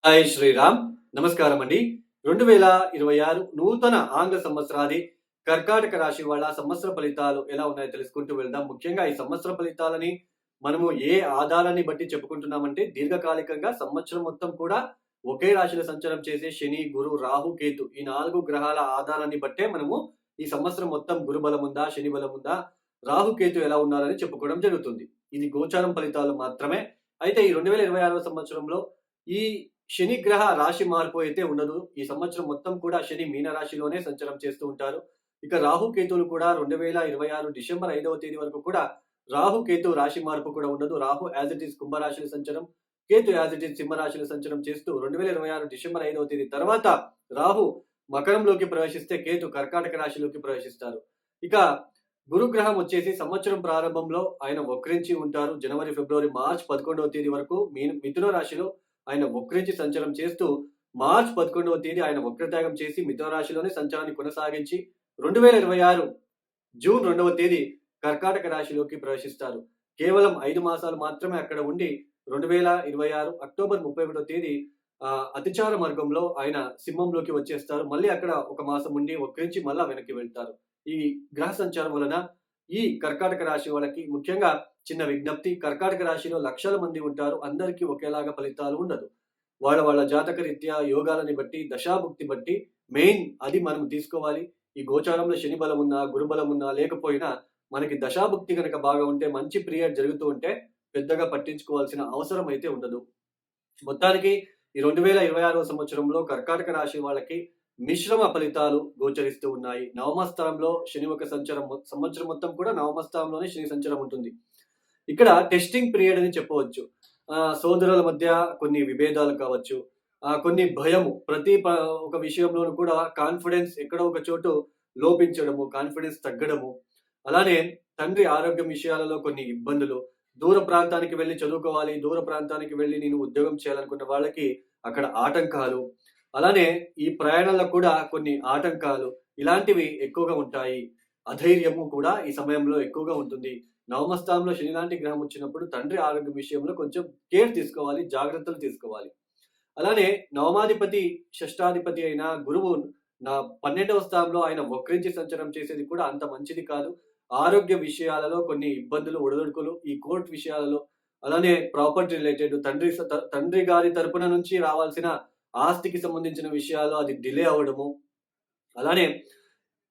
Hi Sriram. నమస్కారం అండి. 2026 నూతన ఆంగ్ల సంవత్సరాది కర్కాటక రాశి వాళ్ళ సంవత్సర ఫలితాలు ఎలా ఉన్నాయో తెలుసుకుంటూ వెళ్దాం. ముఖ్యంగా ఈ సంవత్సర ఫలితాలని మనము ఏ ఆధారాన్ని బట్టి చెప్పుకుంటున్నామంటే, దీర్ఘకాలికంగా సంవత్సరం మొత్తం కూడా ఒకే రాశిలో సంచారం చేసే శని, గురు, రాహు, కేతు ఈ 4 గ్రహాల ఆధారాన్ని బట్టే మనము ఈ సంవత్సరం మొత్తం గురు బలం ఉందా, శని బలం ఉందా, రాహు, కేతు ఎలా ఉన్నారని చెప్పుకోవడం జరుగుతుంది. ఇది గోచారం ఫలితాలు మాత్రమే. అయితే ఈ 2026వ సంవత్సరంలో ఈ శని గ్రహ రాశి మార్పు అయితే ఉండదు. ఈ సంవత్సరం మొత్తం కూడా శని మీన రాశిలోనే సంచారం చేస్తూ ఉంటారు. ఇక రాహు, కేతువులు కూడా 2026 డిసెంబర్ 5వ తేదీ వరకు కూడా రాహు, కేతు రాశి మార్పు కూడా ఉండదు. రాహు యాజ్ ఇట్ ఈజ్ కుంభరాశిలో సంచారం, కేతు యాజ్ ఇట్ ఈజ్ సింహరాశిలో సంచారం చేస్తూ 2026 డిసెంబర్ 5వ తేదీ తర్వాత రాహు మకరంలోకి ప్రవేశిస్తే కేతు కర్కాటక రాశిలోకి ప్రవేశిస్తారు. ఇక గురుగ్రహం వచ్చేసి సంవత్సరం ప్రారంభంలో ఆయన వక్రించి ఉంటారు. జనవరి, ఫిబ్రవరి, మార్చ్ 11వ తేదీ వరకు మిథున రాశిలో ఆయన వక్రించి సంచారం చేస్తూ మార్చ్ 11వ తేదీ ఆయన వక్రత్యాగం చేసి మిథున రాశిలోనే సంచారాన్ని కొనసాగించి 2026 జూన్ 2వ తేదీ కర్కాటక రాశిలోకి ప్రవేశిస్తారు. కేవలం 5 మాసాలు మాత్రమే అక్కడ ఉండి 2026 అక్టోబర్ 31వ తేదీ అతిచార మార్గంలో ఆయన సింహంలోకి వచ్చేస్తారు. మళ్ళీ అక్కడ ఒక మాసం ఉండి వక్రించి మళ్ళా వెనక్కి వెళ్తారు. ఈ గ్రహ సంచారం వలన ఈ కర్కాటక రాశి వాళ్ళకి ముఖ్యంగా చిన్న విజ్ఞప్తి, కర్కాటక రాశిలో లక్షల మంది ఉంటారు. అందరికీ ఒకేలాగా ఫలితాలు ఉండదు. వాళ్ళ వాళ్ళ జాతక రీత్యా యోగాలని బట్టి, దశాభుక్తి బట్టి మెయిన్ అది మనం తీసుకోవాలి. ఈ గోచారంలో శని బలం ఉన్నా, గురు బలం ఉన్నా లేకపోయినా మనకి దశాభుక్తి గనక బాగా ఉంటే, మంచి పీరియడ్ జరుగుతూ ఉంటే పెద్దగా పట్టించుకోవాల్సిన అవసరం అయితే ఉండదు. మొత్తానికి ఈ 2026వ సంవత్సరంలో కర్కాటక రాశి వాళ్ళకి మిశ్రమ ఫలితాలు గోచరిస్తూ ఉన్నాయి. నవమ స్థానంలో శని యొక్క సంచారం సంవత్సరం మొత్తం కూడా నవమ స్థానంలోనే శని సంచారం ఉంటుంది. ఇక్కడ టెస్టింగ్ పీరియడ్ అని చెప్పవచ్చు. సోదరుల మధ్య కొన్ని విభేదాలు కావచ్చు, కొన్ని భయము, ఒక విషయంలోనూ కూడా కాన్ఫిడెన్స్ ఎక్కడో ఒక చోటు లోపించడము, కాన్ఫిడెన్స్ తగ్గడము, అలానే తండ్రి ఆరోగ్యం విషయాలలో కొన్ని ఇబ్బందులు, దూర ప్రాంతానికి వెళ్లి చదువుకోవాలి, దూర ప్రాంతానికి వెళ్లి నేను ఉద్యోగం చేయాలనుకున్న వాళ్ళకి అక్కడ ఆటంకాలు, అలానే ఈ ప్రయాణాల్లో కూడా కొన్ని ఆటంకాలు ఇలాంటివి ఎక్కువగా ఉంటాయి. అధైర్యము కూడా ఈ సమయంలో ఎక్కువగా ఉంటుంది. నవమ స్థానంలో శని లాంటి గ్రహం వచ్చినప్పుడు తండ్రి ఆరోగ్యం విషయంలో కొంచెం కేర్ తీసుకోవాలి, జాగ్రత్తలు తీసుకోవాలి. అలానే నవమాధిపతి, షష్టాధిపతి అయిన గురువు 12వ స్థానంలో ఆయన వక్రించి సంచారం చేసేది కూడా అంత మంచిది కాదు. ఆరోగ్య విషయాలలో కొన్ని ఇబ్బందులు, ఒడిదుడుకులు, ఈ కోర్ట్ విషయాలలో, అలానే ప్రాపర్టీ రిలేటెడ్ తండ్రి గారి తరపున నుంచి రావాల్సిన ఆస్తికి సంబంధించిన విషయాలు అది డిలే అవ్వడము, అలానే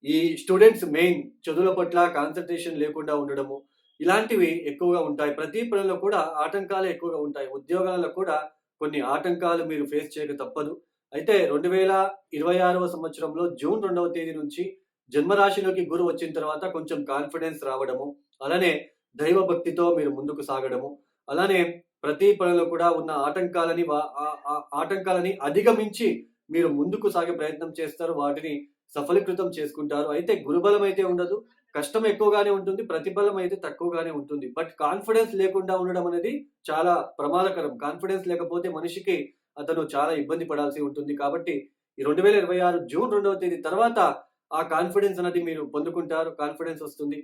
ఈ స్టూడెంట్స్ మెయిన్ చదువుల పట్ల కాన్సంట్రేషన్ లేకుండా ఉండడము, ఇలాంటివి ఎక్కువగా ఉంటాయి. ప్రతి పనిలో కూడా ఆటంకాలే ఎక్కువగా ఉంటాయి. ఉద్యోగాలలో కూడా కొన్ని ఆటంకాలు మీరు ఫేస్ చేయక తప్పదు. అయితే 2026వ సంవత్సరంలో జూన్ 2వ తేదీ నుంచి జన్మరాశిలోకి గురువు వచ్చిన తర్వాత కొంచెం కాన్ఫిడెన్స్ రావడము, అలానే దైవ భక్తితో మీరు ముందుకు సాగడము, అలానే ప్రతి పనిలో కూడా ఉన్న ఆటంకాలని అధిగమించి మీరు ముందుకు సాగే ప్రయత్నం చేస్తారు. వాటిని సఫలీకృతం చేసుకుంటారు. అయితే గురుబలం అయితే ఉండదు. కష్టం ఎక్కువగానే ఉంటుంది. ప్రతిఫలం అయితే తక్కువగానే ఉంటుంది. బట్ కాన్ఫిడెన్స్ లేకుండా ఉండడం అనేది చాలా ప్రమాదకరం. కాన్ఫిడెన్స్ లేకపోతే మనిషికి అతను చాలా ఇబ్బంది పడాల్సి ఉంటుంది. కాబట్టి ఈ 2026 జూన్ 2వ తేదీ తర్వాత ఆ కాన్ఫిడెన్స్ అనేది మీరు పొందుకుంటారు. కాన్ఫిడెన్స్ వస్తుంది.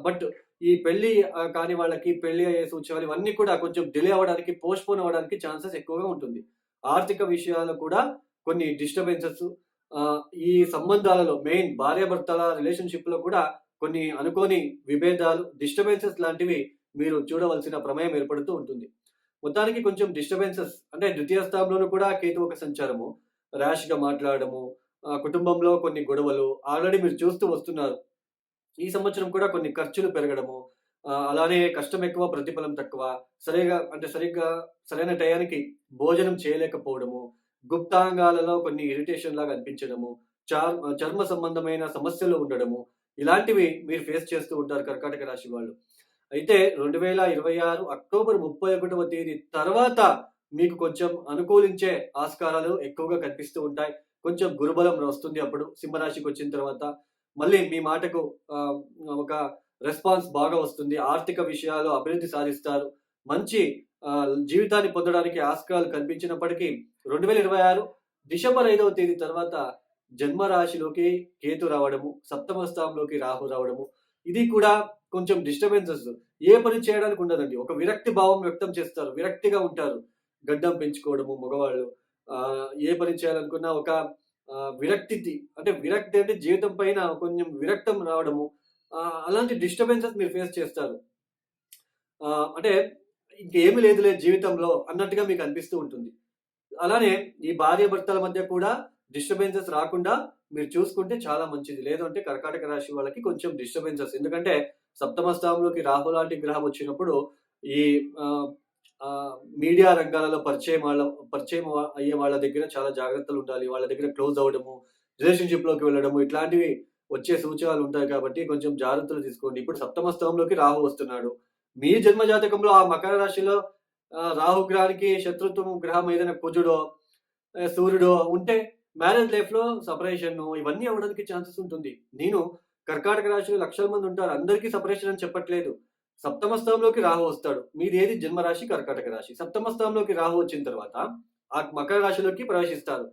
బట్ ఈ పెళ్లి కాని వాళ్ళకి పెళ్లి అయ్యే సూచనలు ఇవన్నీ కూడా కొంచెం డిలే అవ్వడానికి, పోస్ట్‌పోన్ అవ్వడానికి ఛాన్సెస్ ఎక్కువగా ఉంటుంది. ఆర్థిక విషయాల్లో కూడా కొన్ని డిస్టర్బెన్సెస్, ఈ సంబంధాలలో మెయిన్ భార్యాభర్తల రిలేషన్‌షిప్‌లో కూడా కొన్ని అనుకోని విభేదాలు, డిస్టర్బెన్సెస్ లాంటివి మీరు చూడవలసిన ప్రమేయం ఏర్పడుతూ ఉంటుంది. మొత్తానికి కొంచెం డిస్టర్బెన్సెస్ అంటే ద్వితీయ స్థానంలోనూ కూడా కేతు ఒక సంచారము, ర్యాష్‌గా మాట్లాడడము, కుటుంబంలో కొన్ని గొడవలు ఆల్రెడీ మీరు చూస్తూ వస్తున్నారు. ఈ సంవత్సరం కూడా కొన్ని ఖర్చులు పెరగడము, అలానే కష్టం ఎక్కువ, ప్రతిఫలం తక్కువ, సరిగ్గా సరైన టయానికి భోజనం చేయలేకపోవడము, గుప్తాంగాలలో కొన్ని ఇరిటేషన్ లాగా అనిపించడము, చర్మ సంబంధమైన సమస్యలు ఉండడము, ఇలాంటివి మీరు ఫేస్ చేస్తూ ఉంటారు కర్కాటక రాశి వాళ్ళు. అయితే 2026 అక్టోబర్ 31వ తేదీ తర్వాత మీకు కొంచెం అనుకూలించే ఆస్కారాలు ఎక్కువగా కనిపిస్తూ ఉంటాయి. కొంచెం గురుబలం వస్తుంది అప్పుడు సింహరాశికొచ్చిన తర్వాత. మళ్ళీ మీ మాటకు ఒక రెస్పాన్స్ బాగా వస్తుంది. ఆర్థిక విషయాల్లో అభివృద్ధి సాధిస్తారు. మంచి జీవితాన్ని పొందడానికి ఆస్కారాలు కనిపించినప్పటికీ 2026 డిసెంబర్ 5వ తేదీ తర్వాత జన్మ రాశిలోకి కేతు రావడము, సప్తమ స్థానంలోకి రాహు రావడము, ఇది కూడా కొంచెం డిస్టర్బెన్సెస్. ఏ పని చేయడానికి ఉండదండి. ఒక విరక్తి భావం వ్యక్తం చేస్తారు. విరక్తిగా ఉంటారు. గడ్డం పెంచుకోవడము మగవాళ్ళు, ఏ పని చేయాలనుకున్నా ఒక విరక్తి అంటే జీవితం పైన కొంచెం విరక్తం రావడము. అలాంటి డిస్టర్బెన్సెస్ మీరు ఫేస్ చేస్తారు. అంటే ఇంకేమి లేదులే జీవితంలో అన్నట్టుగా మీకు అనిపిస్తూ ఉంటుంది. అలానే ఈ భార్యాభర్తల మధ్య కూడా డిస్టర్బెన్సెస్ రాకుండా మీరు చూసుకుంటే చాలా మంచిది. లేదంటే కర్కాటక రాశి వాళ్ళకి కొంచెం డిస్టర్బెన్సెస్. ఎందుకంటే సప్తమ స్థానంలోకి రాహు లాంటి గ్రహం వచ్చినప్పుడు ఈ ఆహ్, ఆహ్, మీడియా రంగాలలో పరిచయం అయ్యే వాళ్ళ దగ్గర చాలా జాగ్రత్తలుండాలి. వాళ్ళ దగ్గర క్లోజ్ అవ్వడము, రిలేషన్‌షిప్‌లోకి వెళ్ళడము ఇట్లాంటివి వచ్చే సూచనలుంటాయి కాబట్టి కొంచెం జాగ్రత్తలు తీసుకోండి. ఇప్పుడు సప్తమ స్థానంలోకి రాహు వస్తున్నాడు. మీ జన్మ జాతకంలో ఆ మకర రాశిలో రాహు గ్రహానికి శత్రుత్వం గ్రహం ఏదైనా కుజుడో, సూర్యుడో ఉంటే మ్యారేజ్ లైఫ్‌లో సెపరేషను ఇవన్నీ అవ్వడానికి ఛాన్సెస్ ఉంటుంది. నేను కర్కాటక రాశిలో లక్షల మంది ఉంటారు. అందరికీ సెపరేషన్ అని చెప్పట్లేదు. సప్తమ స్థానంలోకి రాహు వస్తాడు. మీదేది జన్మరాశి కర్కాటక రాశి. సప్తమ స్థానంలోకి రాహు వచ్చిన తర్వాత ఆ మకర రాశిలోకి ప్రవేశిస్తారు.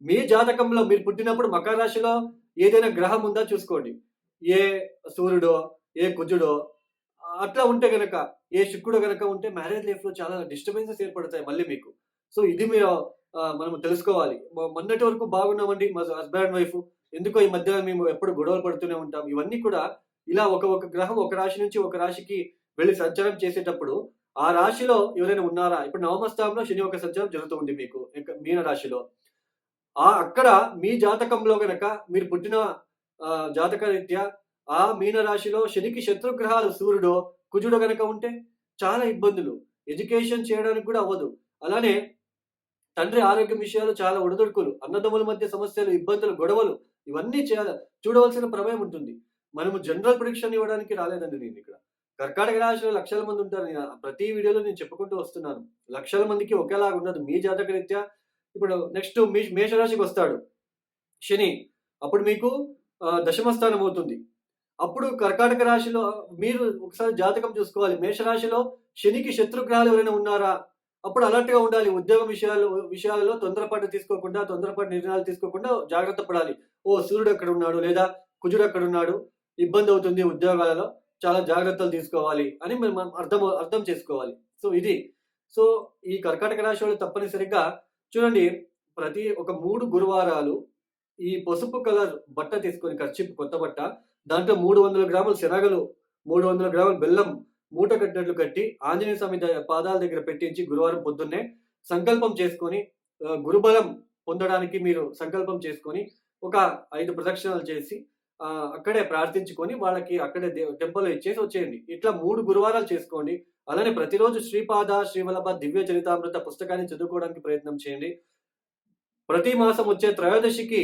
మీ జాతకంలో మీరు పుట్టినప్పుడు మకర రాశిలో ఏదైనా గ్రహం ఉందా చూసుకోండి. ఏ సూర్యుడో, ఏ కుజుడో అట్లా ఉంటే గనక, ఏ శుక్రుడు గనక ఉంటే మ్యారేజ్ లైఫ్‌లో చాలా డిస్టర్బెన్సెస్ ఏర్పడతాయి మళ్ళీ మీకు. సో, ఇది మీరు మనం తెలుసుకోవాలి. మొన్నటి వరకు బాగున్నామండి మా హస్బాండ్, వైఫ్. ఎందుకో ఈ మధ్య మేము ఎప్పుడు గొడవలు పడుతూనే ఉంటాం. ఇవన్నీ కూడా ఇలా ఒక గ్రహం ఒక రాశి నుంచి ఒక రాశికి వెళ్లి సంచారం చేసేటప్పుడు, ఆ రాశిలో ఎవరైనా ఉన్నారా? ఇప్పుడు నవమ స్థానంలో శని యొక్క సంచారం జరుగుతూ ఉంది మీకు. మీన రాశిలో. అక్కడ మీ జాతకంలో గనక మీరు పుట్టిన జాతక రీత్యా ఆ మీన రాశిలో శనికి శత్రుగ్రహాలు సూర్యుడో, కుజుడో గనక ఉంటే చాలా ఇబ్బందులు. ఎడ్యుకేషన్ చేయడానికి కూడా అవ్వదు. అలానే తండ్రి ఆరోగ్యం విషయాలు చాలా ఒడిదుడుకులు, అన్నదమ్ముల మధ్య సమస్యలు, ఇబ్బందులు, గొడవలు ఇవన్నీ చూడవలసిన ప్రమేయం ఉంటుంది. మనము జనరల్ ప్రిడిక్షన్ ఇవ్వడానికి రాలేదండి నేనిక్కడ. కర్కాటక రాశిలో లక్షల మంది ఉంటారు. ప్రతి వీడియోలో నేను చెప్పుకుంటూ వస్తున్నాను. లక్షల మందికి ఒకేలాగా ఉండదు. మీ జాతక రీత్యా ఇప్పుడు నెక్స్ట్ మేషరాశికొస్తాడు శని. అప్పుడు మీకు దశమ స్థానం అవుతుంది. అప్పుడు కర్కాటక రాశిలో మీరు ఒకసారి జాతకం చూసుకోవాలి. మేషరాశిలో శనికి శత్రుగ్రహాలు ఎవరైనా ఉన్నారా? అప్పుడు అలర్ట్‌గా ఉండాలి. ఉద్యోగ విషయాలలో తొందరపాటు నిర్ణయాలు తీసుకోకుండా జాగ్రత్త పడాలి. ఓహ్! సూర్యుడు అక్కడున్నాడు లేదా కుజుడు అక్కడున్నాడు. ఇబ్బందవుతుంది ఉద్యోగాలలో. చాలా జాగ్రత్తలు తీసుకోవాలి అని మనం అర్థం చేసుకోవాలి. సో, ఇది. సో, ఈ కర్కాటక రాశి వాళ్ళు తప్పనిసరిగా చూడండి ప్రతి ఒక 3 గురువారాలు ఈ పసుపు కలర్ బట్ట తీసుకొని కర్చీఫ్ కొత్త బట్ట. దాంట్లో 300 గ్రాముల శనగలు, 300 గ్రాముల బెల్లం మూట కట్టినట్లు కట్టి ఆంజనేయ స్వామి పాదాల దగ్గర పెట్టించి గురువారం పొద్దున్నే సంకల్పం చేసుకొని గురుబలం పొందడానికి మీరు సంకల్పం చేసుకొని ఒక 5 ప్రదక్షిణాలు చేసి అక్కడే ప్రార్థించుకొని వాళ్ళకి అక్కడే టెంపుల్‌లో ఇచ్చేసి వచ్చేయండి. ఇట్లా 3 గురువారాలు చేసుకోండి. అలానే ప్రతిరోజు శ్రీపాద, శ్రీవల్లభ దివ్య చరితామృత పుస్తకాన్ని చదువుకోవడానికి ప్రయత్నం చేయండి. ప్రతి మాసం వచ్చే త్రయోదశికి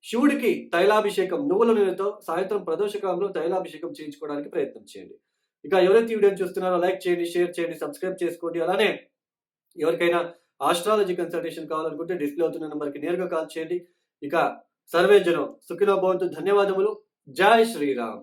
శివుడికి తైలాభిషేకం నువ్వుల నూనెతో సాయంత్రం ప్రదోషకాలంలో తైలాభిషేకం చేయించుకోవడానికి ప్రయత్నం చేయండి. ఇక ఎవరైతే ఈ వీడియోని చూస్తున్నారో లైక్ చేయండి, షేర్ చేయండి, సబ్స్క్రైబ్ చేసుకోండి. అలానే ఎవరికైనా ఆస్ట్రాలజీ కన్సల్టేషన్ కావాలనుకుంటే డిస్‌ప్లే అవుతున్న నంబర్‌కి నేరుగా కాల్ చేయండి. ఇక సర్వే జనం సుఖినో భవంతు. ధన్యవాదములు. జై శ్రీరామ్.